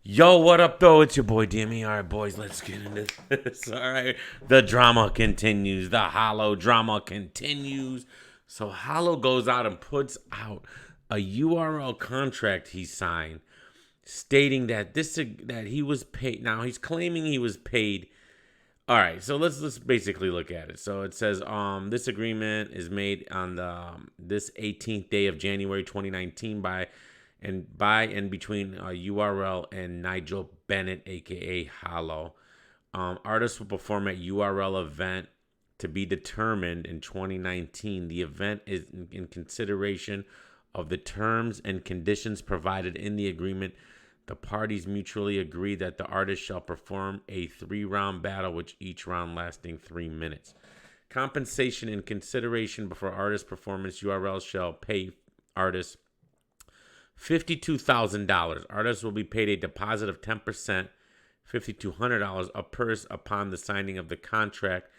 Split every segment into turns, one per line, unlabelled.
Yo, what up, though? It's your boy Dimmy. All right, boys, let's get into this. All right, the drama continues. The Hollow drama continues. So Hollow goes out and puts out a URL contract he signed, stating that that he was paid. Now he's claiming he was paid. All right, so let's basically look at it. So it says this agreement is made on the this 18th day of January 2019 by and between URL and Nigel Bennett, aka Hollow. Artists will perform at URL event to be determined in 2019. The event is in consideration of the terms and conditions provided in the agreement. The parties mutually agree that the artist shall perform a 3-round battle, with each round lasting 3 minutes. Compensation in consideration before artist performance. URL shall pay artists $52,000. Artists will be paid a deposit of 10%, $5,200 a purse upon the signing of the contract.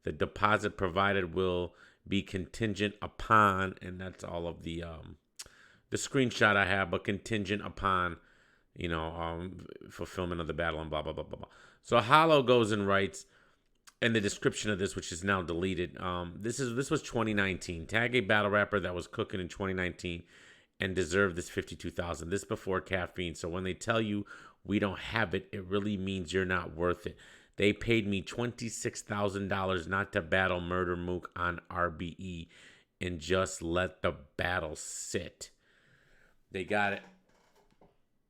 The deposit provided will be contingent upon, and that's all of the screenshot I have, but contingent upon, fulfillment of the battle and blah, blah, blah, blah, blah. So Hollow goes and writes in the description of this, which is now deleted. This was 2019. Tag a battle rapper that was cooking in 2019 and deserve this $52,000. This before caffeine. So when they tell you we don't have it, it really means you're not worth it. They paid me $26,000 not to battle Murda Mook on RBE and just let the battle sit. They got it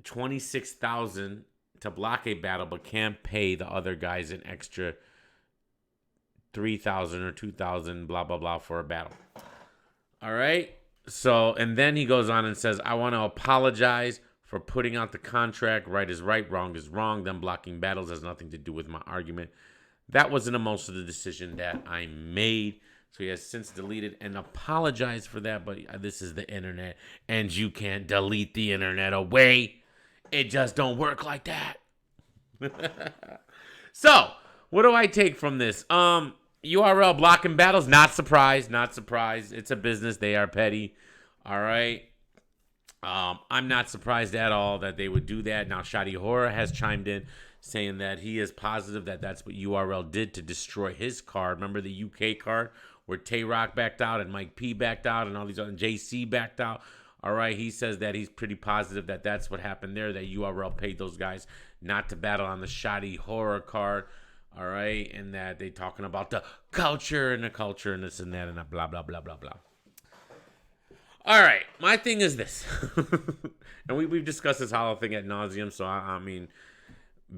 $26,000 to block a battle, but can't pay the other guys an extra $3,000 or $2,000, blah blah blah, for a battle. All right. So, and then he goes on and says, I want to apologize for putting out the contract. Right is right, wrong is wrong. Them blocking battles has nothing to do with my argument. That wasn't a most of the decision that I made. So he has since deleted and apologized for that. But this is the internet, and you can't delete the internet away. It just don't work like that. So, what do I take from this? URL blocking battles, not surprised. It's a business. They are petty. All right. I'm not surprised at all that they would do that. Now, Shadi Horror has chimed in saying that he is positive that that's what URL did to destroy his card. Remember the UK card where Tay Rock backed out and Mike P backed out and all these other, and JC backed out. All right. He says that he's pretty positive that that's what happened there, that URL paid those guys not to battle on the Shadi Horror card. All right, and that they talking about the culture and this and that and blah, blah, blah, blah, blah. All right, my thing is this. And we've discussed this Hollow thing ad nauseum, so I mean,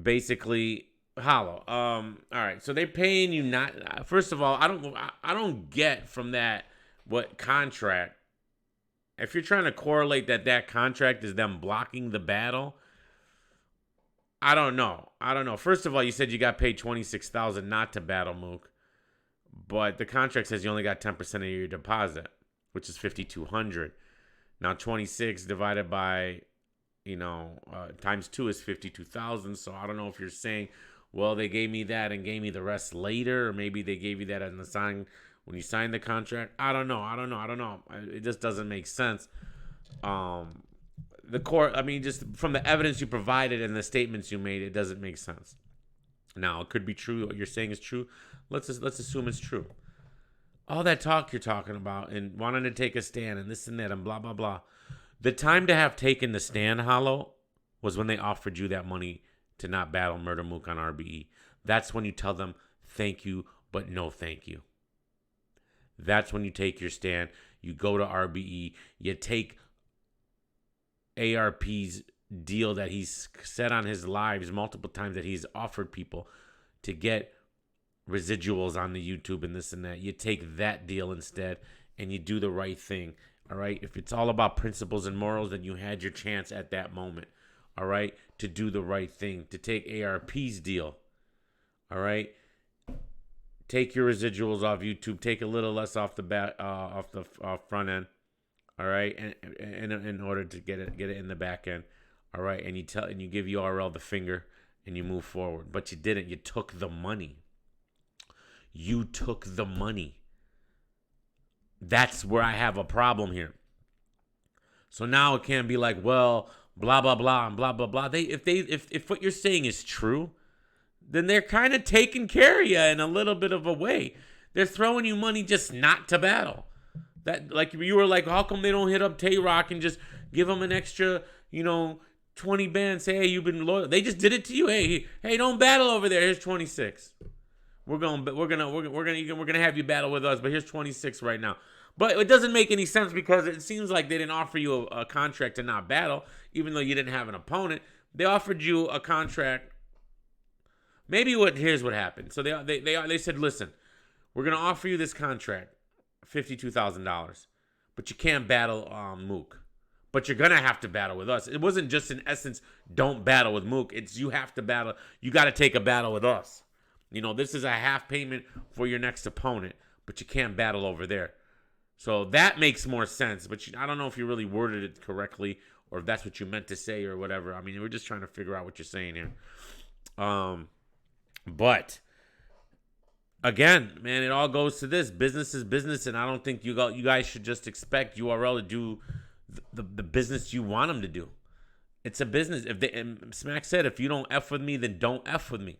basically, Hollow. All right, so they're paying you not. First of all, I don't get from that what contract. If you're trying to correlate that contract is them blocking the battle, I don't know. First of all, you said you got paid $26,000 not to battle Mook, but the contract says you only got 10% of your deposit, which is $5,200. Now 26 divided by, times 2 is $52,000. So I don't know if you're saying, well, they gave me that and gave me the rest later, or maybe they gave you that in the sign when you signed the contract. I don't know. It just doesn't make sense. The court, just from the evidence you provided and the statements you made, it doesn't make sense. Now, it could be true. What you're saying is true. Let's assume it's true. All that talk you're talking about and wanting to take a stand and this and that and blah, blah, blah. The time to have taken the stand, Hollow, was when they offered you that money to not battle Murda Mook on RBE. That's when you tell them thank you, but no thank you. That's when you take your stand. You go to RBE. You take ARP's deal that he's said on his lives multiple times that he's offered people to get residuals on the YouTube and this and that. You take that deal instead and you do the right thing. All right. If it's all about principles and morals, then you had your chance at that moment. All right. To do the right thing, to take ARP's deal. All right. Take your residuals off YouTube. Take a little less off the front end. All right, and in order to get it in the back end, all right, and you give URL the finger and you move forward, but you didn't. You took the money. That's where I have a problem here. So now it can't be like, well, blah blah blah and blah blah blah. If what you're saying is true, then they're kind of taking care of you in a little bit of a way. They're throwing you money just not to battle. That, like, you were like, how come they don't hit up Tay-Rock and just give him an extra, 20 bands? Say, hey, you've been loyal. They just did it to you. Hey, don't battle over there. Here's 26. We're gonna have you battle with us, but here's 26 right now. But it doesn't make any sense because it seems like they didn't offer you a contract to not battle, even though you didn't have an opponent. They offered you a contract. Here's what happened. So they said, listen, we're gonna offer you this contract, $52,000, but you can't battle Mook. But you're gonna have to battle with us. It wasn't just in essence, don't battle with Mook. It's you have to battle. You got to take a battle with us. This is a half payment for your next opponent, but you can't battle over there. So that makes more sense. But I don't know if you really worded it correctly or if that's what you meant to say or whatever. I mean, we're just trying to figure out what you're saying here. But again, man, it all goes to this. Business is business, and I don't think you guys should just expect URL to do the business you want them to do. It's a business. And Smack said, if you don't F with me, then don't F with me.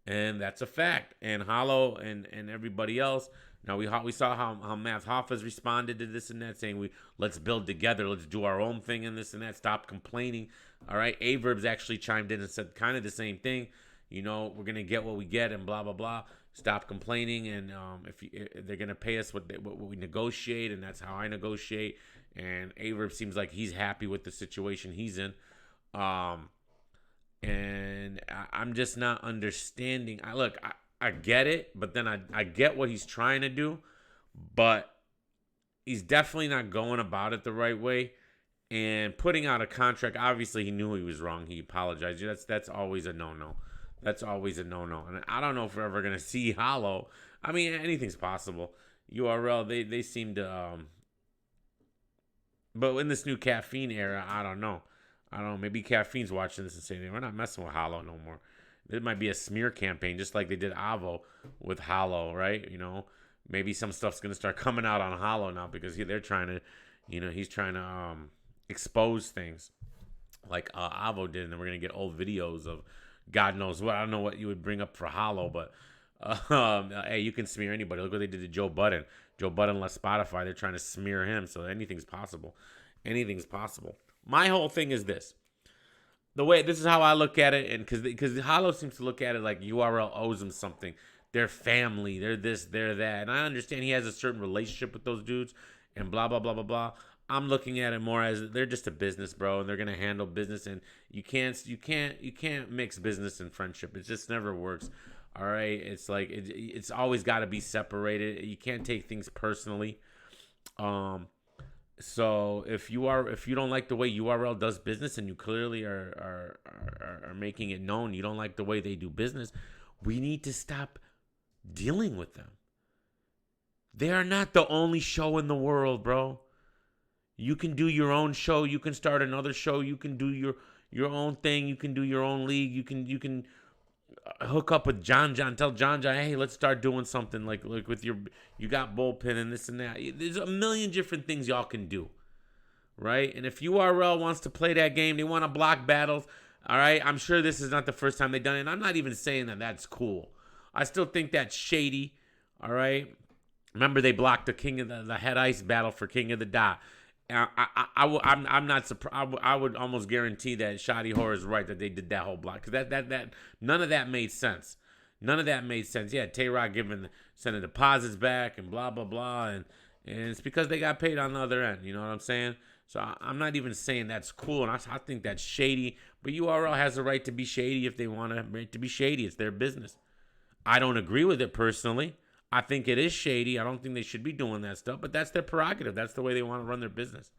And that's a fact. And Hollow and everybody else. Now we saw how Math Hoffa's responded to this and that, saying let's build together, let's do our own thing and this and that. Stop complaining. All right. Averb's actually chimed in and said kind of the same thing. We're gonna get what we get and blah blah blah. Stop complaining, and if they're gonna pay us what we negotiate, and that's how I negotiate. And Averb seems like he's happy with the situation he's in. And I'm just not understanding. I get it, but then I get what he's trying to do, but he's definitely not going about it the right way. And putting out a contract, obviously he knew he was wrong. He apologized. That's always a no-no. That's always a no-no. And I don't know if we're ever going to see Hollow. I mean, anything's possible. URL, they seem to... But in this new Caffeine era, I don't know. Maybe Caffeine's watching this and saying, we're not messing with Hollow no more. It might be a smear campaign, just like they did Avo with Hollow, right? Maybe some stuff's going to start coming out on Hollow now because they're trying to, he's trying to expose things like Avo did. And then we're going to get old videos of God knows what. I don't know what you would bring up for Hollow, but hey, you can smear anybody. Look what they did to Joe Budden. Joe Budden left Spotify. They're trying to smear him, so anything's possible. Anything's possible. My whole thing is this. This is how I look at it, and because Hollow seems to look at it like URL owes him something. They're family. They're this, they're that. And I understand he has a certain relationship with those dudes and blah, blah, blah, blah, blah. I'm looking at it more as they're just a business, bro, and they're going to handle business, and you can't mix business and friendship. It just never works. All right? It's like it's always got to be separated. You can't take things personally. So if you don't like the way URL does business, and you clearly are making it known you don't like the way they do business, we need to stop dealing with them. They are not the only show in the world, bro. You can do your own show. You can start another show. You can do your own thing. You can do your own league. You can hook up with John. Tell John, hey, let's start doing something like with you got bullpen and this and that. There's a million different things y'all can do, right? And if URL wants to play that game, they want to block battles. All right, I'm sure this is not the first time they've done it. And I'm not even saying that that's cool. I still think that's shady. All right. Remember, they blocked the King of the Head Ice battle for King of the Dot. I'm not surprised. I would almost guarantee that Shoddy Horror is right that they did that whole block, because that none of that made sense. None of that made sense. Yeah, Tay-Rock sending deposits back and blah blah blah, and it's because they got paid on the other end. You know what I'm saying? So I'm not even saying that's cool, and I think that's shady. But URL has the right to be shady if they want to be shady. It's their business. I don't agree with it personally. I think it is shady. I don't think they should be doing that stuff, but that's their prerogative. That's the way they want to run their business.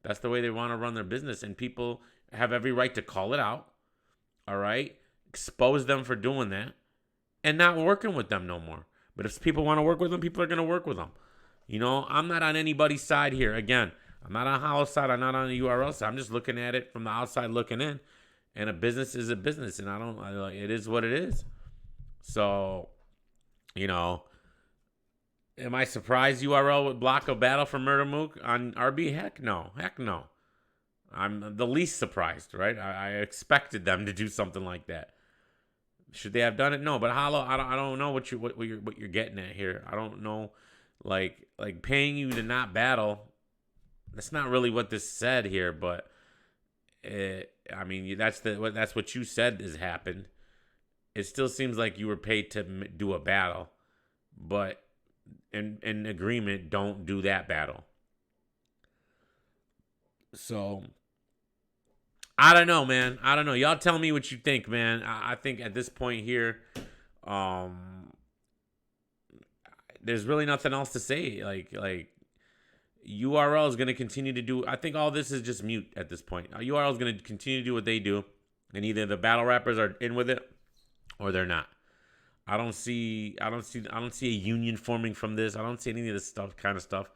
That's the way they want to run their business, and people have every right to call it out, all right? Expose them for doing that and not working with them no more. But if people want to work with them, people are going to work with them. I'm not on anybody's side here. Again, I'm not on Hollow's side. I'm not on the URL side. I'm just looking at it from the outside looking in, and a business is a business, and it is what it is. So, am I surprised URL would block a battle for Murda Mook on RB? Heck no. I'm the least surprised, right? I expected them to do something like that. Should they have done it? No, but Hollow, I don't know what you're getting at here. I don't know, like paying you to not battle. That's not really what this said here, but I mean that's what you said has happened. It still seems like you were paid to do a battle, but in agreement, don't do that battle. So I don't know, man. I don't know. Y'all tell me what you think, man. I think at this point here, there's really nothing else to say. Like URL is going to continue to do. I think all this is just mute at this point. URL is going to continue to do what they do, and either the battle rappers are in with it or they're not. I don't see a union forming from this. I don't see any of this kind of stuff.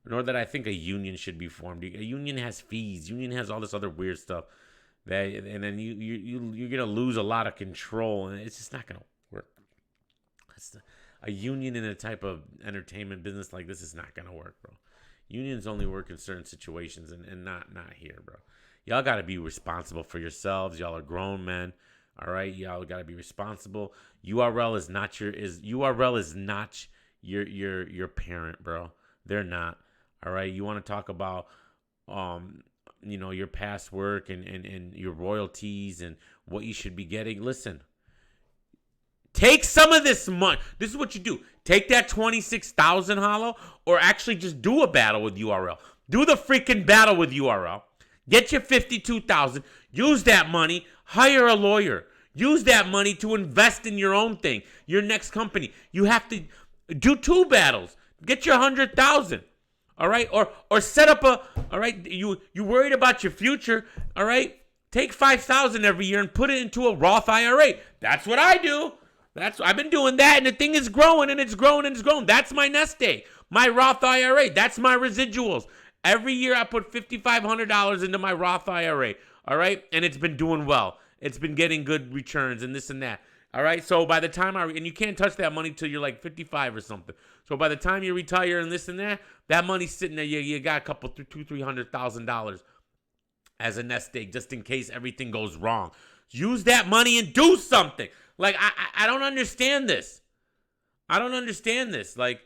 Nor that I think a union should be formed. A union has fees. Union has all this other weird stuff. And then you're gonna lose a lot of control, and it's just not gonna work. A union in a type of entertainment business like this is not gonna work, bro. Unions only work in certain situations, and not here, bro. Y'all gotta be responsible for yourselves. Y'all are grown men. All right, y'all gotta be responsible. URL is not your parent, bro. They're not. All right, you want to talk about, your past work and your royalties and what you should be getting. Listen, take some of this money. This is what you do. Take that 26,000 Hollow, or actually just do a battle with URL. Do the freaking battle with URL. Get your 52,000. Use that money. Hire a lawyer. Use that money to invest in your own thing, your next company. You have to do 2 battles. Get your 100,000. All right, or set up a. All right, you worried about your future. All right, take 5,000 every year and put it into a Roth IRA. That's what I do. I've been doing that, and the thing is growing and it's growing and it's growing. That's my nest egg, my Roth IRA. That's my residuals. Every year I put $5,500 into my Roth IRA. All right, and it's been doing well. It's been getting good returns and this and that. All right, so by the time and you can't touch that money till you're like 55 or something. So by the time you retire and this and that money's sitting there. You got a couple $200,000-$300,000 as a nest egg just in case everything goes wrong. Use that money and do something. Like I don't understand this. I don't understand this. Like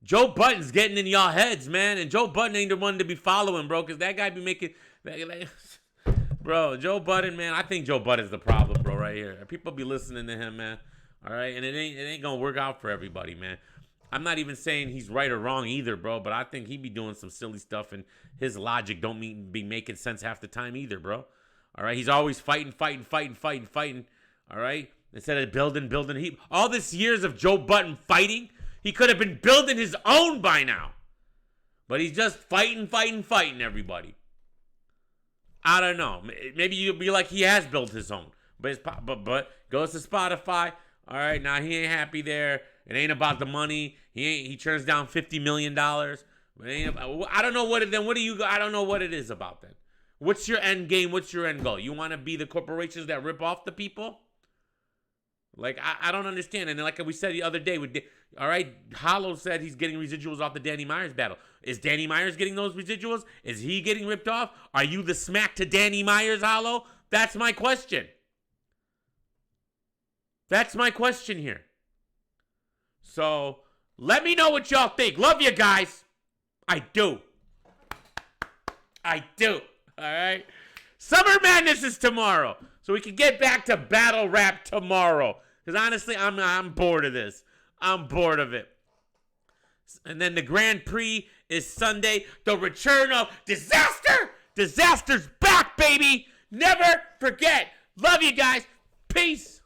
Joe Budden's getting in y'all heads, man, and Joe Budden ain't the one to be following, bro, because that guy be making. Bro, Joe Budden, man, I think Joe Budden's the problem, bro, right here. People be listening to him, man. All right, and it ain't gonna work out for everybody, man. I'm not even saying he's right or wrong either, bro, but I think he be doing some silly stuff, and his logic don't be making sense half the time either, bro. All right, he's always fighting. All right, instead of building. All this years of Joe Budden fighting, he could have been building his own by now, but he's just fighting everybody. I don't know. Maybe you'll be like he has built his own, but goes to Spotify. All right, now he ain't happy there. It ain't about the money. He turns down $50 million. I don't know what it. Then what do you? I don't know what it is about then. What's your end game? What's your end goal? You want to be the corporations that rip off the people? Like I don't understand. And like we said the other day, all right, Hollow said he's getting residuals off the Danny Myers battle. Is Danny Myers getting those residuals? Is he getting ripped off? Are you the smack to Danny Myers, Hollow? That's my question. That's my question here. So let me know what y'all think. Love you guys. I do. All right. Summer Madness is tomorrow, so we can get back to battle rap tomorrow. Because honestly, I'm bored of this. I'm bored of it. And then the Grand Prix is Sunday. The return of Disaster. Disaster's back, baby. Never forget. Love you guys. Peace.